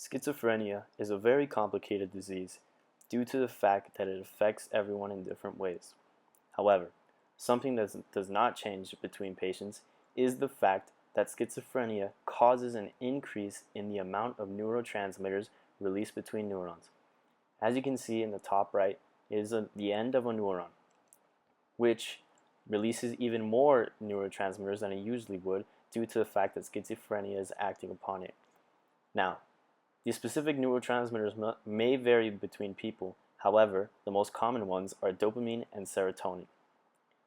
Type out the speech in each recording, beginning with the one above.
Schizophrenia is a very complicated disease due to the fact that it affects everyone in different ways. However, something that does not change between patients is the fact that schizophrenia causes an increase in the amount of neurotransmitters released between neurons. As you can see in the top right is the end of a neuron, which releases even more neurotransmitters than it usually would due to the fact that schizophrenia is acting upon it. Now, these specific neurotransmitters may vary between people. However, the most common ones are dopamine and serotonin.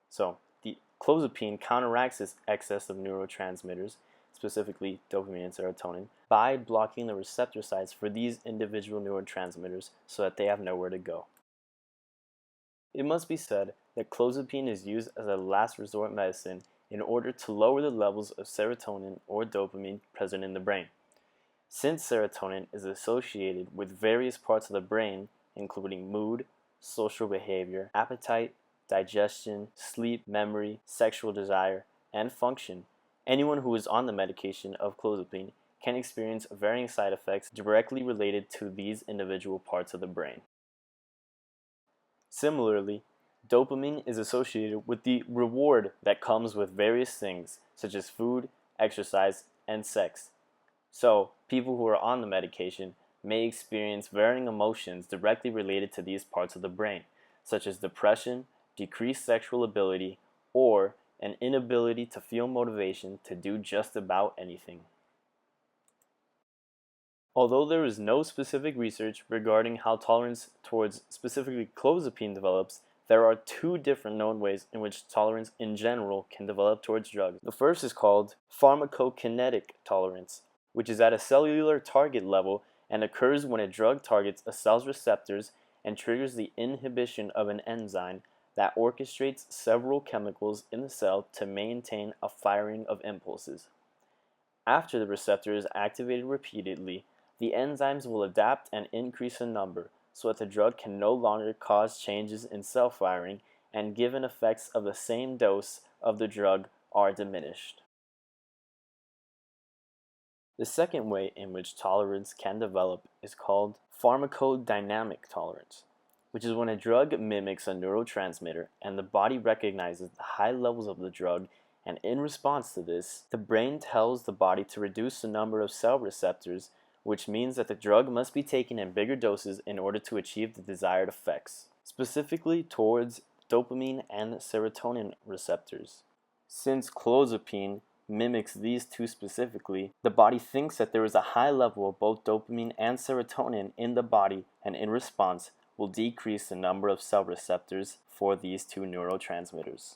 So, the clozapine counteracts this excess of neurotransmitters, specifically dopamine and serotonin, by blocking the receptor sites for these individual neurotransmitters so that they have nowhere to go. It must be said that clozapine is used as a last resort medicine in order to lower the levels of serotonin or dopamine present in the brain. Since serotonin is associated with various parts of the brain, including mood, social behavior, appetite, digestion, sleep, memory, sexual desire, and function, anyone who is on the medication of clozapine can experience varying side effects directly related to these individual parts of the brain. Similarly, dopamine is associated with the reward that comes with various things, such as food, exercise, and sex. So, people who are on the medication may experience varying emotions directly related to these parts of the brain, such as depression, decreased sexual ability, or an inability to feel motivation to do just about anything. Although there is no specific research regarding how tolerance towards specifically clozapine develops, there are two different known ways in which tolerance in general can develop towards drugs. The first is called pharmacokinetic tolerance, which is at a cellular target level and occurs when a drug targets a cell's receptors and triggers the inhibition of an enzyme that orchestrates several chemicals in the cell to maintain a firing of impulses. After the receptor is activated repeatedly, the enzymes will adapt and increase in number so that the drug can no longer cause changes in cell firing, and given effects of the same dose of the drug are diminished. The second way in which tolerance can develop is called pharmacodynamic tolerance, which is when a drug mimics a neurotransmitter and the body recognizes the high levels of the drug, and in response to this, the brain tells the body to reduce the number of cell receptors, which means that the drug must be taken in bigger doses in order to achieve the desired effects, specifically towards dopamine and serotonin receptors. Since clozapine mimics these two specifically, the body thinks that there is a high level of both dopamine and serotonin in the body, and in response will decrease the number of cell receptors for these two neurotransmitters.